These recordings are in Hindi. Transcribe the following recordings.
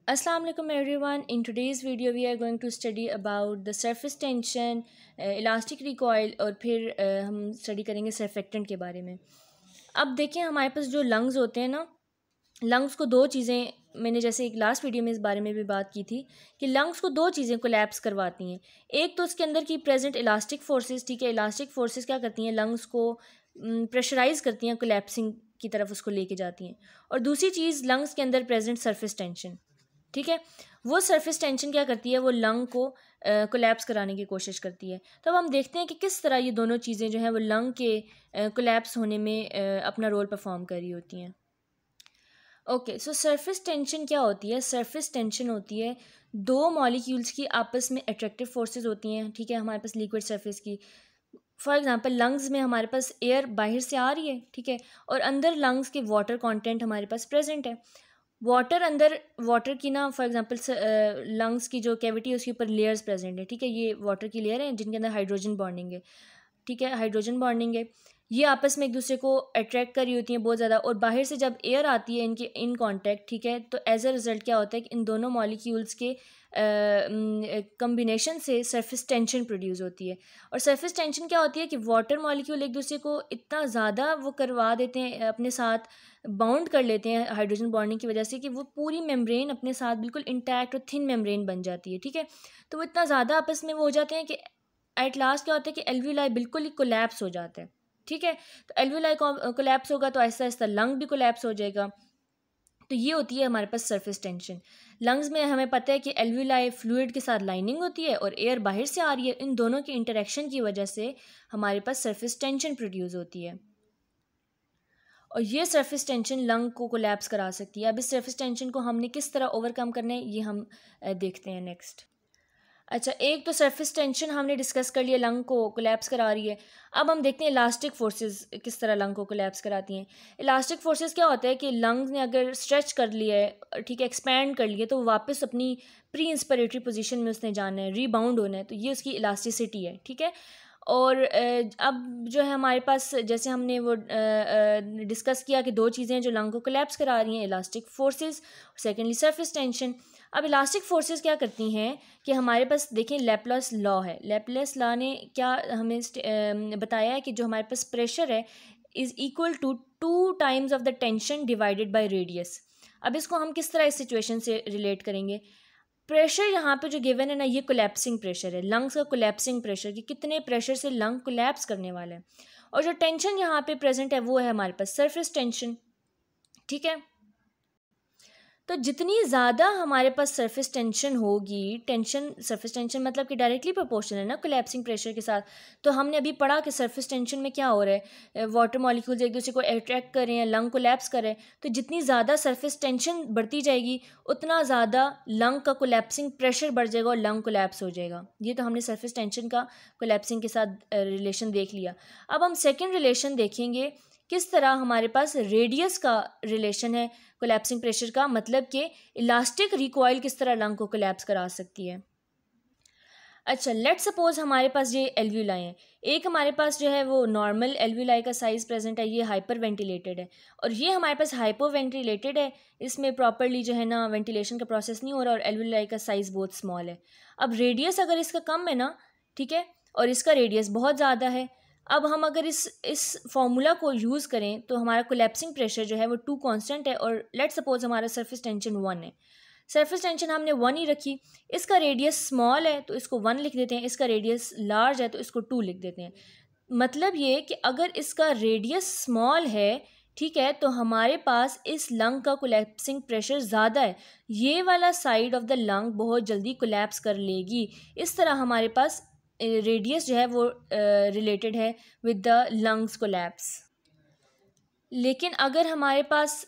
Assalamu alaikum everyone. In today's video we are going to study about the surface tension, elastic recoil और फिर हम स्टडी करेंगे सर्फेक्टेंट के बारे में। अब देखें हमारे पास जो लंग्स होते हैं ना, लंग्स को दो चीज़ें, मैंने जैसे एक लास्ट वीडियो में इस बारे में भी बात की थी कि लंग्स को दो चीज़ें कोलैप्स करवाती हैं। एक तो उसके अंदर की प्रेजेंट इलास्टिक फोर्सेस, ठीक है, इलास्टिक फोर्सेस क्या करती हैं, लंग्स को प्रेशराइज करती हैं, कोलैप्सिंग की तरफ उसको लेके जाती हैं। और दूसरी चीज़ लंग्स के अंदर प्रेजेंट सरफेस टेंशन, ठीक है, वो सरफेस टेंशन क्या करती है, वो लंग को कोलैप्स कराने की कोशिश करती है। तो अब हम देखते हैं कि किस तरह ये दोनों चीज़ें जो हैं वो लंग के कोलैप्स होने में अपना रोल परफॉर्म कर रही होती हैं। ओके, सो सरफेस टेंशन क्या होती है? सरफेस टेंशन होती है दो मॉलिक्यूल्स की आपस में अट्रैक्टिव फोर्सेस होती हैं, ठीक है, हमारे पास लिक्विड सरफेस की। फॉर एग्जांपल लंग्स में हमारे पास एयर बाहर से आ रही है, ठीक है, और अंदर लंग्स के वाटर कंटेंट हमारे पास प्रेजेंट है। वाटर अंदर, वाटर की ना, फॉर एग्जांपल लंग्स की जो कैविटी है उसके ऊपर लेयर्स प्रेजेंट है, ठीक है, ये वाटर की लेयर है जिनके अंदर हाइड्रोजन बॉन्डिंग है, ठीक है, हाइड्रोजन बॉन्डिंग है। ये आपस में एक दूसरे को अट्रैक्ट कर रही होती हैं बहुत ज़्यादा, और बाहर से जब एयर आती है इनके इन कांटेक्ट, ठीक है, तो एज अ रिज़ल्ट क्या होता है कि इन दोनों मॉलिक्यूल्स के कम्बिनेशन से सरफेस टेंशन प्रोड्यूस होती है। और सरफेस टेंशन क्या होती है कि वाटर मॉलिक्यूल एक दूसरे को इतना ज़्यादा वो करवा देते हैं, अपने साथ बाउंड कर लेते हैं हाइड्रोजन बॉन्डिंग की वजह से, कि वो पूरी मेम्ब्रेन अपने साथ बिल्कुल इंटैक्ट और थिन मेम्ब्रेन बन जाती है, ठीक है। तो वो इतना ज़्यादा आपस में वो हो जाते हैं कि एट लास्ट क्या होता है कि एल्वियोलाई बिल्कुल ही कोलैप्स हो जाता है, ठीक है। तो एल्वियोलाई कोलैप्स होगा तो आहिस्ता आहिस्ता लंग भी कोलैप्स हो जाएगा। तो ये होती है हमारे पास सरफेस टेंशन। लंग्स में हमें पता है कि एल्वियोलाई फ्लूइड के साथ लाइनिंग होती है और एयर बाहर से आ रही है, इन दोनों की इंटरेक्शन की वजह से हमारे पास सरफेस टेंशन प्रोड्यूस होती है, और ये सरफेस टेंशन लंग को कोलैप्स करा सकती है। अब इस सरफेस टेंशन को हमने किस तरह ओवरकम करना है ये हम देखते हैं नेक्स्ट। अच्छा, एक तो सरफेस टेंशन हमने डिस्कस कर लिया, लंग को कोलैप्स करा रही है। अब हम देखते हैं इलास्टिक फोर्सेस किस तरह लंग को कोलैप्स कराती हैं। इलास्टिक फोर्सेस क्या होता है कि लंग ने अगर स्ट्रेच कर लिया है, ठीक है, एक्सपैंड कर लिया, तो वापस अपनी प्री इंस्पिरेटरी पोजीशन में उसने जाना है, रीबाउंड होना है, तो ये उसकी इलास्टिसिटी है, ठीक है। और अब जो है हमारे पास, जैसे हमने वो डिस्कस किया कि दो चीज़ें जो लंग को कोलैप्स करा रही हैं, elastic forces, secondly surface tension. अब इलास्टिक फोर्सेस क्या करती हैं कि हमारे पास देखें लेप्लस लॉ है। लेप्लस लॉ ने क्या हमें बताया है कि जो हमारे पास प्रेशर है is equal to 2 times of the tension divided by radius. अब इसको हम किस तरह इस सिचुएशन से रिलेट करेंगे? प्रेशर यहाँ पे जो गिवन है ना, ये कोलैप्सिंग प्रेशर है, लंग्स का कोलैप्सिंग प्रेशर, कि कितने प्रेशर से लंग कोलैप्स करने वाला है। और जो टेंशन यहाँ पे प्रेजेंट है वो है हमारे पास सरफेस टेंशन, ठीक है। तो जितनी ज़्यादा हमारे पास सरफेस टेंशन होगी, टेंशन सरफेस टेंशन मतलब कि डायरेक्टली प्रोपोर्शनल है ना कोलैप्सिंग प्रेशर के साथ। तो हमने अभी पढ़ा कि सरफेस टेंशन में क्या हो रहा है, वाटर मॉलिक्यूल्स एक दूसरे को अट्रैक्ट कर रहे हैं, लंग कोलैप्स कर रहे हैं। तो जितनी ज़्यादा सरफेस टेंशन बढ़ती जाएगी उतना ज़्यादा लंग का कोलैप्सिंग प्रेशर बढ़ जाएगा और लंग कोलैप्स हो जाएगा। ये तो हमने सरफेस टेंशन का कोलैप्सिंग के साथ रिलेशन देख लिया। अब हम सेकेंड रिलेशन देखेंगे, किस तरह हमारे पास रेडियस का रिलेशन है कोलैप्सिंग प्रेशर का, मतलब कि इलास्टिक रिकॉइल किस तरह लंग को कोलैप्स करा सकती है। अच्छा, लेट सपोज हमारे पास ये एल्व्यूलाई हैं। एक हमारे पास जो है वो नॉर्मल एल्व्यूलाई का साइज़ प्रेजेंट है, ये हाइपर वेंटिलेटेड है, और ये हमारे पास हाइपो वेंटिलेटेड है, इसमें प्रॉपरली जो है ना वेंटिलेशन का प्रोसेस नहीं हो रहा, और एल्व्यूलाई का साइज़ बहुत स्मॉल है। अब रेडियस अगर इसका कम है ना, ठीक है, और इसका रेडियस बहुत ज़्यादा है, अब हम अगर इस फॉर्मूला को यूज़ करें तो हमारा कोलैप्सिंग प्रेशर जो है वो 2 कांस्टेंट है, और लेट सपोज हमारा सरफेस टेंशन 1 है। सरफेस टेंशन हमने 1 ही रखी, इसका रेडियस स्मॉल है तो इसको 1 लिख देते हैं, इसका रेडियस लार्ज है तो इसको 2 लिख देते हैं। मतलब ये कि अगर इसका रेडियस स्मॉल है, ठीक है, तो हमारे पास इस लंग का कोलैप्सिंग प्रेशर ज़्यादा है, ये वाला साइड ऑफ द लंग बहुत जल्दी कोलैप्स कर लेगी। इस तरह हमारे पास रेडियस जो है वो रिलेटेड है विद द लंग्स कोलैप्स। लेकिन अगर हमारे पास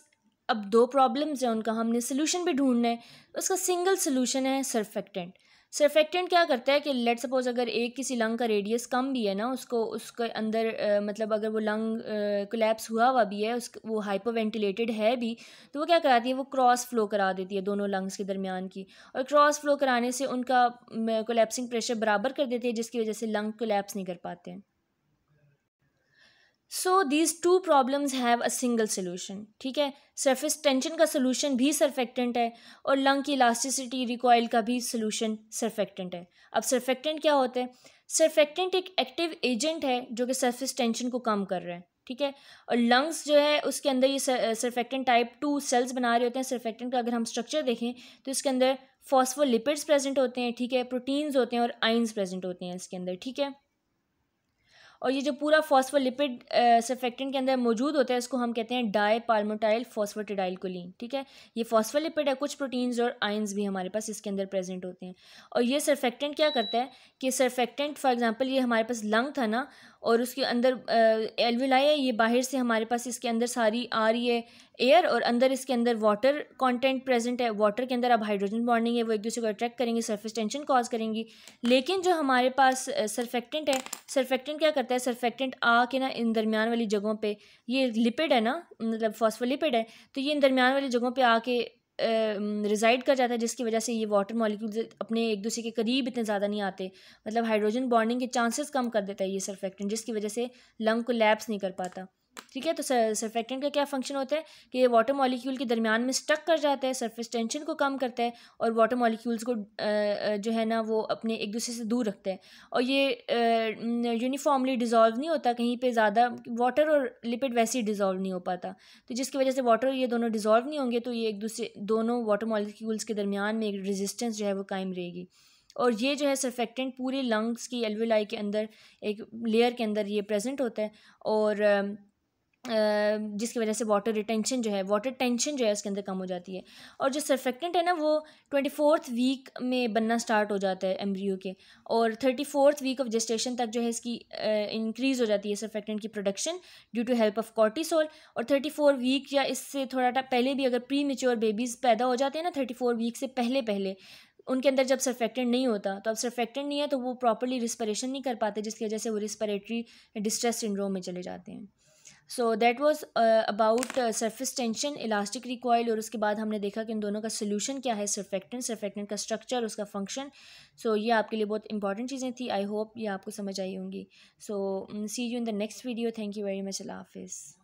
अब दो प्रॉब्लम्स हैं, उनका हमने सोल्यूशन भी ढूंढना है, उसका सिंगल सोल्यूशन है सर्फेक्टेंट। सर्फेक्टेंट क्या करता है कि लेट सपोज अगर एक किसी लंग का रेडियस कम भी है ना, उसको उसके अंदर मतलब अगर वो लंग कोलैप्स हुआ भी है, उस वो हाइपर वेंटिलेटेड है भी, तो वो क्या कराती है, वो क्रॉस फ्लो करा देती है दोनों लंग्स के दरमियान की, और क्रॉस फ्लो कराने से उनका कोलैप्सिंग प्रेशर बराबर कर देती है, जिसकी वजह से लंग कोलैप्स नहीं कर पाते हैं। So these two problems have a single solution, ठीक है। सरफेस टेंशन का सोल्यूशन भी सरफेक्टेंट है और लंग की इलास्टिसिटी रिकॉइल का भी सोल्यूशन सरफेक्टेंट है। अब सरफेक्टेंट क्या होते हैं? सरफेक्टेंट एक एक्टिव एजेंट है जो कि सरफेस टेंशन को कम कर रहा है, ठीक है। और लंग्स जो है उसके अंदर ये सरफेक्टेंट टाइप 2 सेल्स बना रहे होते हैं। सरफेक्टेंट का अगर हम स्ट्रक्चर देखें तो इसके अंदर फॉस्फोलिपिड्स प्रेजेंट होते हैं, ठीक है, प्रोटीन्स होते हैं और आइंस प्रेजेंट होते हैं इसके अंदर, ठीक है। और ये जो पूरा फॉस्फोलिपिड सरफेक्टेंट के अंदर मौजूद होता है इसको हम कहते हैं डाई पाल्मोटाइल फॉस्फेटिडाइल कोलिन, ठीक है। ये फॉस्फोलिपिड है, कुछ प्रोटीन्स और आयंस भी हमारे पास इसके अंदर प्रेजेंट होते हैं। और ये सरफेक्टेंट क्या करता है कि सरफेक्टेंट फॉर एग्जांपल ये हमारे पास लंग था ना, और उसके अंदर एल्विलाई है, ये बाहर से हमारे पास इसके अंदर सारी आ रही है एयर, और अंदर इसके अंदर वाटर कंटेंट प्रेजेंट है। वाटर के अंदर अब हाइड्रोजन बॉन्डिंग है, वो एक दूसरे को अट्रैक्ट करेंगी, सरफेस टेंशन कॉज करेंगी। लेकिन जो हमारे पास सरफेक्टेंट है, सरफेक्टेंट क्या करता है? सरफेक्टेंट आके ना इन दरमियान वाली जगहों पे, ये लिपिड है ना, मतलब फॉस्फोलिपिड है, तो ये इन दरमियान वाली जगहों पे आके रिजाइड कर जाता है, जिसकी वजह से ये वाटर मॉलिक्यूल्स अपने एक दूसरे के करीब इतने ज़्यादा नहीं आते, मतलब हाइड्रोजन बॉन्डिंग के चांसेस कम कर देता है ये सरफेक्टेंट, जिसकी वजह से लंग को लैप्स नहीं कर पाता, ठीक है। तो सरफेक्टेंट का क्या फंक्शन होता है कि ये वाटर मॉलिक्यूल के दरमियान में स्टक कर जाता है, सरफेस टेंशन को कम करता है और वाटर मॉलिक्यूल्स को जो है ना वो अपने एक दूसरे से दूर रखता है। और ये यूनिफॉर्मली डिज़ोल्व नहीं होता, कहीं पे ज़्यादा वाटर और लिपिड वैसे ही डिज़ोल्व नहीं हो पाता, तो जिसकी वजह से वाटर ये दोनों डिज़ोल्व नहीं होंगे, तो ये एक दूसरे दोनों वाटर मॉलिक्यूल्स के दरमियान में एक रेजिस्टेंस जो है वो कायम रहेगी। और ये जो है सरफेक्टेंट पूरे लंग्स की एल्विलाई के अंदर एक लेयर के अंदर ये प्रेजेंट होता है, और जिसकी वजह से वाटर रिटेंशन जो है, वाटर टेंशन जो है उसके अंदर कम हो जाती है। और जो सरफेक्टेंट है ना वो 24th वीक में बनना स्टार्ट हो जाता है एम्ब्रियो के, और 34th वीक ऑफ जेस्टेशन तक जो है इसकी इंक्रीज़ हो जाती है सरफेक्टेंट की production due to help of cortisol. और 34 वीक या इससे थोड़ा पहले भी अगर प्री मेच्योर बेबीज़ पैदा हो जाते हैं ना 34 वीक से पहले पहले, उनके अंदर जब सरफेक्टेंट नहीं होता, तो अब सरफेक्टेंट नहीं है तो वो प्रॉपर्ली रिस्पिरेशन नहीं कर पाते, जिसकी वजह से वो रिस्पिरेटरी डिस्ट्रेस सिंड्रोम में चले जाते हैं। So that was about surface tension, elastic recoil, और उसके बाद हमने देखा कि इन दोनों का सोल्यूशन क्या है, सरफेक्टेंट का स्ट्रक्चर, उसका फंक्शन। सो ये आपके लिए बहुत इंपॉर्टेंट चीज़ें थी, आई होप ये आपको समझ आई होंगी। So see you in the next video, thank you very much, अल्लाह हाफिज़।